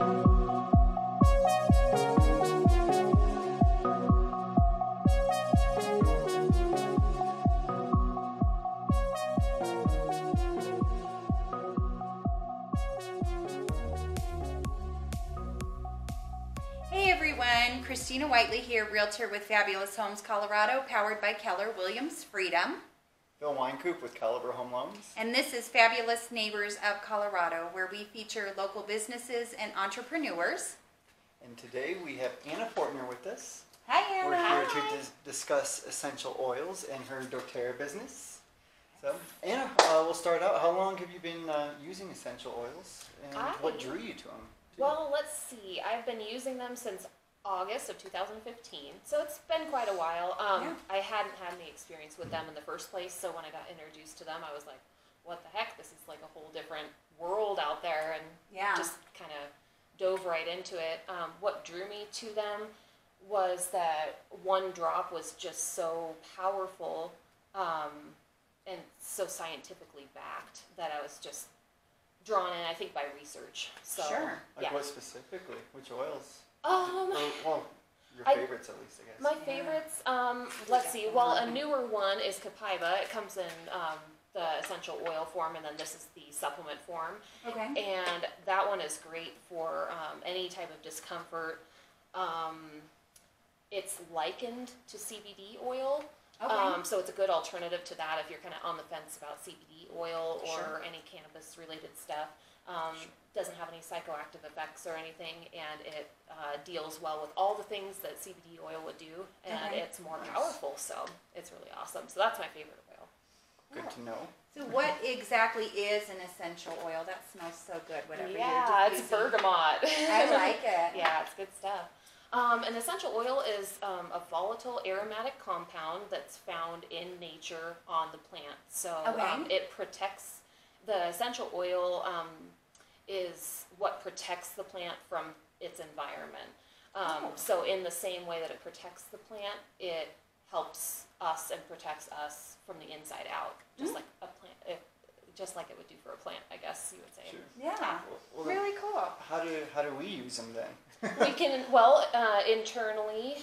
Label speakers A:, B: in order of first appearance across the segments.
A: Hey everyone, Christina Whiteley here, Realtor with Fabulous Homes Colorado, powered by Keller Williams Freedom.
B: Philip Wynkoop with Caliber Home Loans.
A: And this is Fabulous Neighbors of Colorado, where we feature local businesses and entrepreneurs.
B: And today we have Anna Fortner with us.
A: Hi Anna.
B: We're here to discuss essential oils and her doTERRA business. So Anna, we'll start out. How long have you been using essential oils, and what drew you to them?
C: Well, let's see. I've been using them since August of 2015, so it's been quite a while. I hadn't had any experience with them in the first place, so when I got introduced to them, I was like, what the heck? This is like a whole different world out there, and just kind of dove right into it. What drew me to them was that one drop was just so powerful and so scientifically backed that I was just drawn in, I think, by research. So,
A: sure.
B: Like what specifically? Which oils?
C: Well,
B: your favorites at least, I guess.
C: My favorites, let's see. Well, a newer one is Copaiba. It comes in the essential oil form, and then this is the supplement form.
A: Okay.
C: And that one is great for any type of discomfort. It's likened to CBD oil.
A: Okay.
C: So it's a good alternative to that if you're kind of on the fence about CBD oil or any cannabis-related stuff. Doesn't have any psychoactive effects or anything, and it deals well with all the things that CBD oil would do, and it's more powerful, so it's really awesome. So that's my favorite oil.
B: Good to know.
A: So what exactly is an essential oil? That smells so good, whatever you're
C: it's
A: diffusing.
C: bergamot.
A: I like it.
C: Yeah, it's good stuff. An essential oil is a volatile aromatic compound that's found in nature on the plant. So it protects, the essential oil is what protects the plant from its environment. So in the same way that it protects the plant, it helps us and protects us from the inside out, just like a plant. Just like it would do for a plant, I guess you would say.
B: Sure.
A: Yeah,
B: well,
A: really cool.
B: How do we use them then?
C: We can internally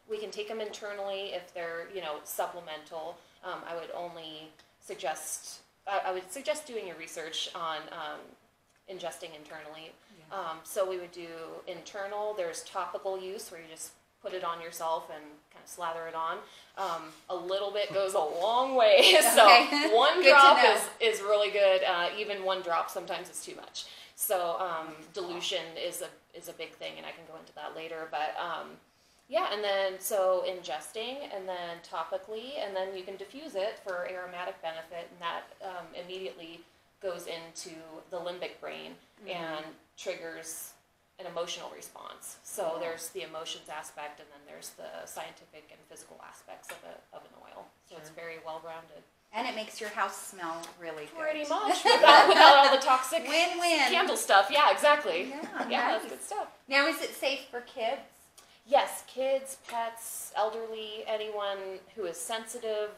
C: we can take them internally if they're supplemental. I would only suggest doing your research on ingesting internally. So we would do internal. There's topical use where you just put it on yourself and kind of slather it on. A little bit goes a long way. So one drop is really good. Even one drop sometimes is too much. So dilution is a big thing, and I can go into that later. But and then so ingesting, and then topically, and then you can diffuse it for aromatic benefit, and that immediately goes into the limbic brain and triggers an emotional response. So there's the emotions aspect, and then there's the scientific and physical aspects of an oil. So it's very well-rounded.
A: And it makes your house smell really good.
C: Pretty much, without all the toxic
A: win-win
C: candle stuff. Yeah, exactly.
A: Yeah,
C: that's good stuff.
A: Now, is it safe for kids?
C: Yes, kids, pets, elderly, anyone who is sensitive.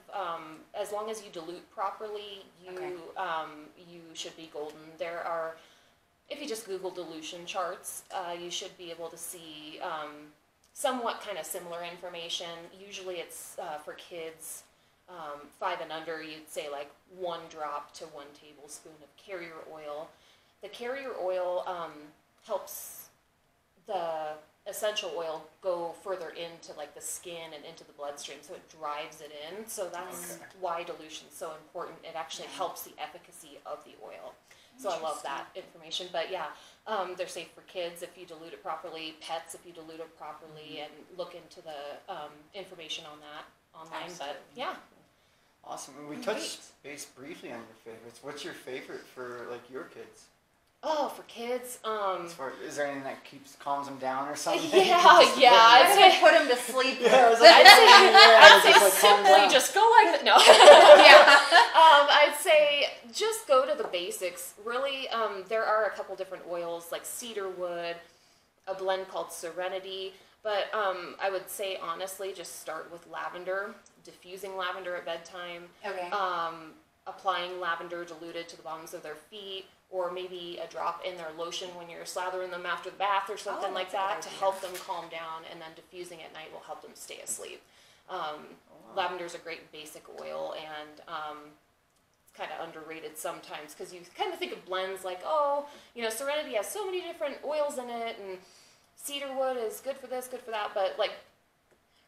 C: As long as you dilute properly, you should be golden. There are, if you just Google dilution charts, you should be able to see somewhat kind of similar information. Usually it's for kids 5 and under, you'd say like 1 drop to 1 tablespoon of carrier oil. The carrier oil helps the essential oil go further into like the skin and into the bloodstream, so it drives it in. So that's why dilution is so important. It actually helps the efficacy of the oil. So I love that information. But they're safe for kids if you dilute it properly, pets if you dilute it properly, and look into the information on that online. Absolutely. But
B: awesome. And we touched base briefly on your favorites. What's your favorite for like your kids?
C: Oh, for kids,
B: is there anything that calms them down or something?
C: I'd say
A: put them to sleep.
C: I'd say simply just go like that. No. I'd say just go to the basics. Really, there are a couple different oils like cedar wood, a blend called Serenity, but I would say honestly, just start with lavender, diffusing lavender at bedtime. applying lavender diluted to the bottoms of their feet, or maybe a drop in their lotion when you're slathering them after the bath or something like that to help them calm down, and then diffusing at night will help them stay asleep. Lavender is a great basic oil, and it's kind of underrated sometimes because you kind of think of blends like, oh, you know, Serenity has so many different oils in it, and cedarwood is good for this, good for that, but like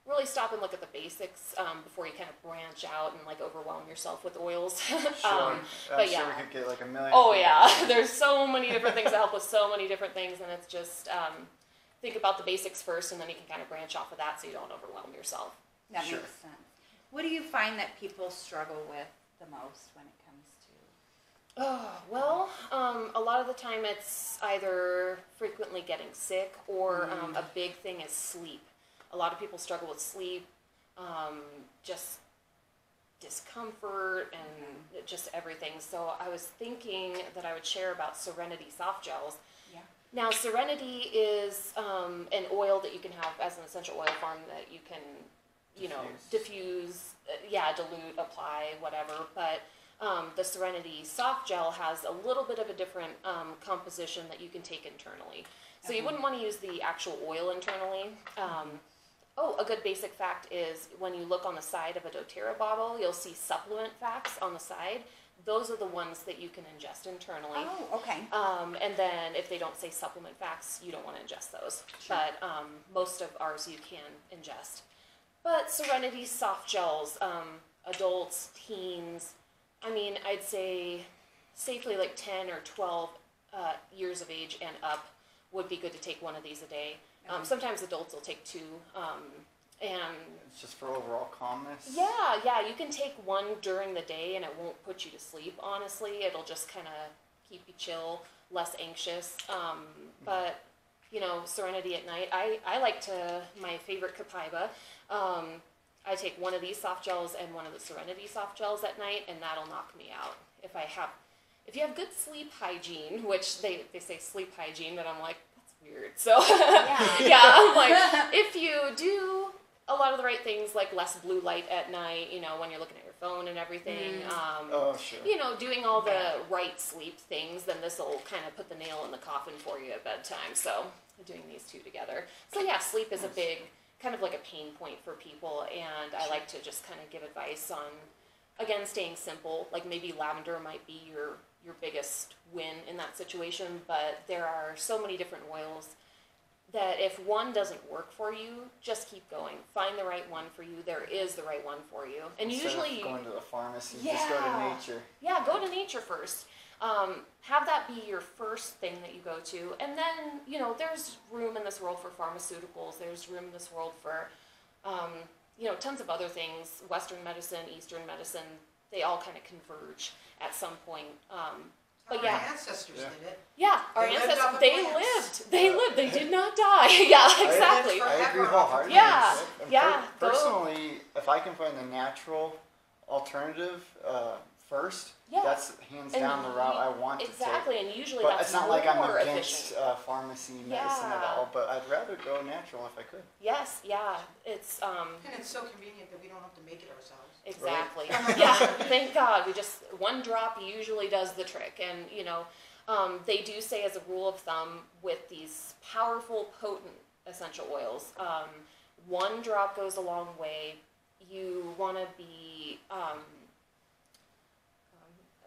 C: really stop and look at the basics before you kind of branch out and like overwhelm yourself with oils.
B: Sure.
C: But
B: I'm
C: yeah.
B: sure we could get like a million.
C: Oh yeah, there's so many different things that help with so many different things, and it's just think about the basics first, and then you can kind of branch off of that so you don't overwhelm yourself.
A: That
B: Sure.
A: makes sense. What do you find that people struggle with the most when it comes to?
C: Oh, well, a lot of the time it's either frequently getting sick or a big thing is sleep. A lot of people struggle with sleep, just discomfort and just everything. So I was thinking that I would share about Serenity soft gels.
A: Yeah.
C: Now, Serenity is an oil that you can have as an essential oil form that you can, you know, diffuse, dilute, apply, whatever. But the Serenity soft gel has a little bit of a different composition that you can take internally. So you wouldn't want to use the actual oil internally. A good basic fact is when you look on the side of a doTERRA bottle, you'll see supplement facts on the side. Those are the ones that you can ingest internally.
A: Oh, okay.
C: And then if they don't say supplement facts, you don't want to ingest those.
A: Sure.
C: But most of ours you can ingest. But Serenity soft gels, adults, teens, I mean, I'd say safely like 10 or 12 years of age and up would be good to take one of these a day. Sometimes adults will take two, and
B: it's just for overall calmness.
C: Yeah, you can take one during the day and it won't put you to sleep, honestly. It'll just kind of keep you chill, less anxious. But, you know, Serenity at night, I like to, my favorite Copaiba, I take one of these soft gels and one of the Serenity soft gels at night, and that'll knock me out. If you have good sleep hygiene, which they say sleep hygiene, but I'm like, weird. So I'm like, if you do a lot of the right things, like less blue light at night, you know, when you're looking at your phone and everything,
B: Sure.
C: you know, doing all the right sleep things, then this will kind of put the nail in the coffin for you at bedtime. So doing these two together. So yeah, sleep is a big, kind of like a pain point for people, and I like to just kind of give advice on, again, staying simple. Like maybe lavender might be your biggest win in that situation, but there are so many different oils that if one doesn't work for you, just keep going. Find the right one for you. There is the right one for you. And
B: Instead
C: usually
B: of going to the pharmacy, just go to nature.
C: Yeah, go to nature first. Have that be your first thing that you go to. And then, you know, there's room in this world for pharmaceuticals. There's room in this world for, you know, tons of other things. Western medicine, Eastern medicine, they all kind of converge at some point. But
D: Our ancestors did it.
C: Yeah, our
D: They lived
C: ancestors,
D: off of
C: they
D: plants.
C: lived. They lived. They did not die. Yeah, exactly.
B: I agree wholeheartedly.
C: Yeah,
B: And
C: yeah,
B: Personally, if I can find the natural alternative first,
C: Yeah.
B: that's hands
C: And
B: down the route I want to
C: Exactly,
B: take.
C: and usually
B: But
C: that's
B: it's not like I'm
C: more
B: against
C: efficient.
B: pharmacy medicine at
C: Yeah.
B: all, but I'd rather go natural if I could.
C: Yes, yeah, it's
D: And it's so convenient that we don't have to make it ourselves.
C: exactly. Yeah, thank God. We just one drop usually does the trick, and you know, they do say as a rule of thumb with these powerful, potent essential oils, one drop goes a long way. You want to be. I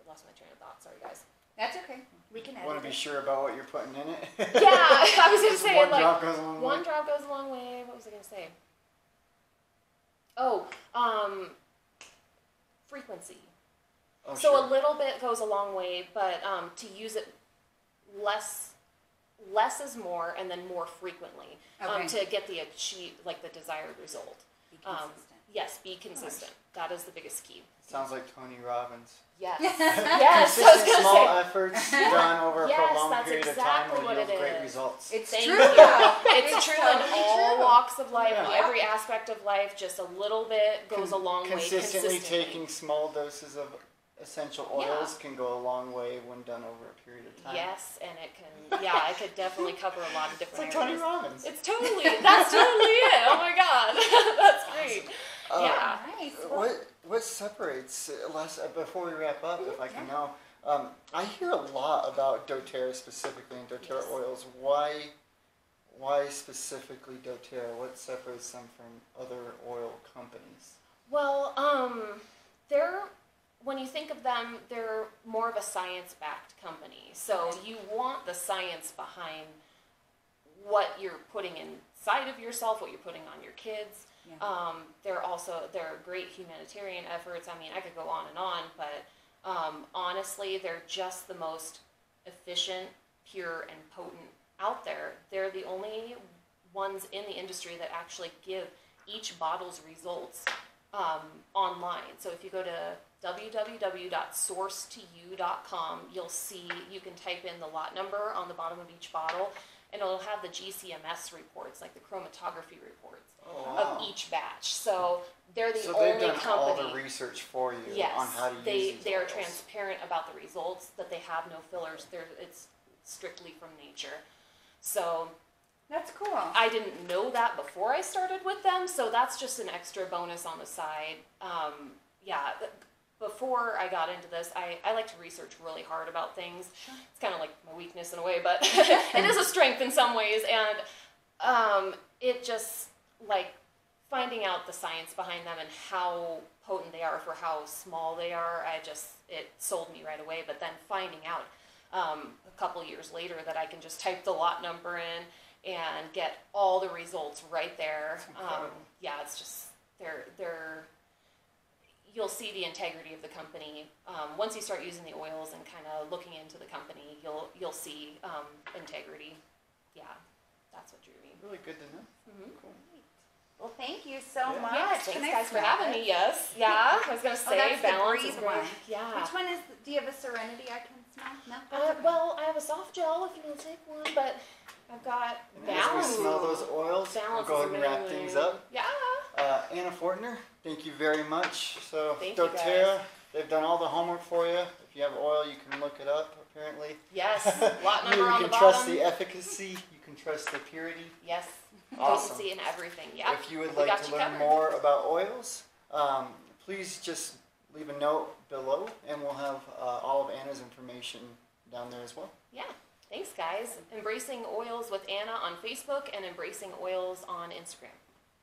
C: lost my train of thought. Sorry, guys.
A: That's okay. We can edit
B: Want to be
A: it.
B: sure about what you're putting in it?
C: Yeah, I was gonna say
B: one
C: like
B: drop goes a long
C: one
B: way.
C: drop goes a long way. What was I gonna say? Oh, frequency.
B: Oh,
C: So
B: sure.
C: a little bit goes a long way, but to use it less is more, and then more frequently
A: Okay.
C: to get the desired result.
A: Be consistent.
C: Yes, be consistent. That is the biggest key.
B: Sounds like Tony Robbins.
C: Yes, yes. I was
B: Consistent
C: gonna
B: small
C: say.
B: efforts done over a
C: Yes,
B: prolonged
C: that's
B: period
C: exactly
B: of time will
C: what
B: yield
C: it
B: great
C: is.
B: results.
A: It's
C: Thank
A: true.
C: you.
A: though.
C: It's true in
A: totally
C: all
A: true.
C: walks of life,
B: Yeah.
C: every aspect of life. Just a little bit goes a long way.
B: Consistently taking small doses of essential oils can go a long way when done over a period of time.
C: Yes, and it can. Yeah, it could definitely cover a lot of
B: It's
C: different
B: like Tony
C: areas.
B: Robbins.
C: It's totally. That's totally it. Oh my God, that's great. Yeah.
A: Nice.
B: What separates, before we wrap up, if I can know, I hear a lot about doTERRA specifically and doTERRA
C: Yes.
B: oils. Why specifically doTERRA? What separates them from other oil companies?
C: Well, when you think of them, they're more of a science-backed company. So you want the science behind what you're putting inside of yourself, what you're putting on your kids.
A: Yeah.
C: They're great humanitarian efforts. I mean, I could go on and on, but honestly, they're just the most efficient, pure, and potent out there. They're the only ones in the industry that actually give each bottle's results online. So if you go to www.sourcetoyou.com, you'll see, you can type in the lot number on the bottom of each bottle, and it'll have the GCMS reports, like the chromatography reports of each batch. So they're the
B: So
C: only
B: they've done
C: company.
B: all the research for you
C: Yes,
B: on how to use these
C: they are
B: oils.
C: transparent about the results, that they have no fillers. It's strictly from nature. So
A: That's cool.
C: I didn't know that before I started with them, so that's just an extra bonus on the side. Before I got into this, I like to research really hard about things.
A: Sure.
C: It's kind of like my weakness in a way, but it is a strength in some ways. And it just, like, finding out the science behind them and how potent they are for how small they are, it sold me right away. But then finding out a couple years later that I can just type the lot number in and get all the results right there. It's just, you'll see the integrity of the company. Once you start using the oils and kind of looking into the company, you'll see integrity. Yeah, that's what drew me.
B: Really good to know.
C: Mm-hmm.
B: Cool.
A: Well, thank you so much.
C: Yes,
A: Can
C: thanks
A: I
C: guys for
A: smell
C: having
A: it?
C: me. Yes, yeah. I was gonna say
A: that's the
C: balance
A: breathe
C: is great.
A: one.
C: Yeah.
A: Which one is? Do you have a Serenity I can smell? No. That's okay.
C: Well, I have a soft gel if you want to take one, but I've got
B: And as
C: balance.
B: we smell those oils, we'll
C: Balance
B: go ahead
C: is
B: and wrap
C: amazing.
B: things up.
C: Yeah.
B: Anna Fortner, thank you very much. So
C: Thank you,
B: doTERRA,
C: guys.
B: they've done all the homework for you. If you have oil, you can look it up, apparently.
C: Yes. Lot number
B: You
C: on
B: can
C: the
B: trust
C: bottom.
B: the efficacy, you can trust the purity.
C: Yes.
B: Awesome.
C: Potency and everything. Yeah.
B: If you would
C: We
B: like
C: got
B: to
C: you
B: learn
C: covered.
B: more about oils, please just leave a note below, and we'll have all of Anna's information down there as well.
C: Yeah. Thanks, guys. Embracing Oils with Anna on Facebook and Embracing Oils on Instagram.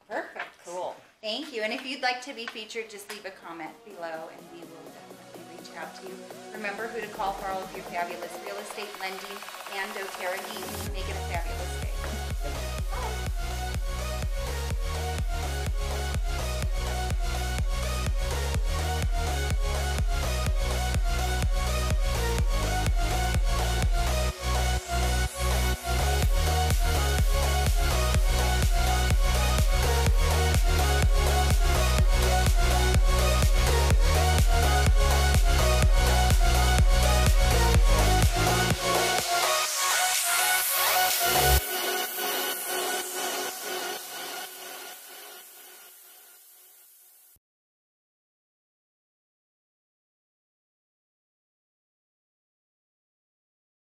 A: Perfect.
C: Cool.
A: Thank you. And if you'd like to be featured, just leave a comment below, and we will definitely reach out to you. Remember who to call for all of your fabulous real estate lending and doTERRA needs. Make it a fabulous day.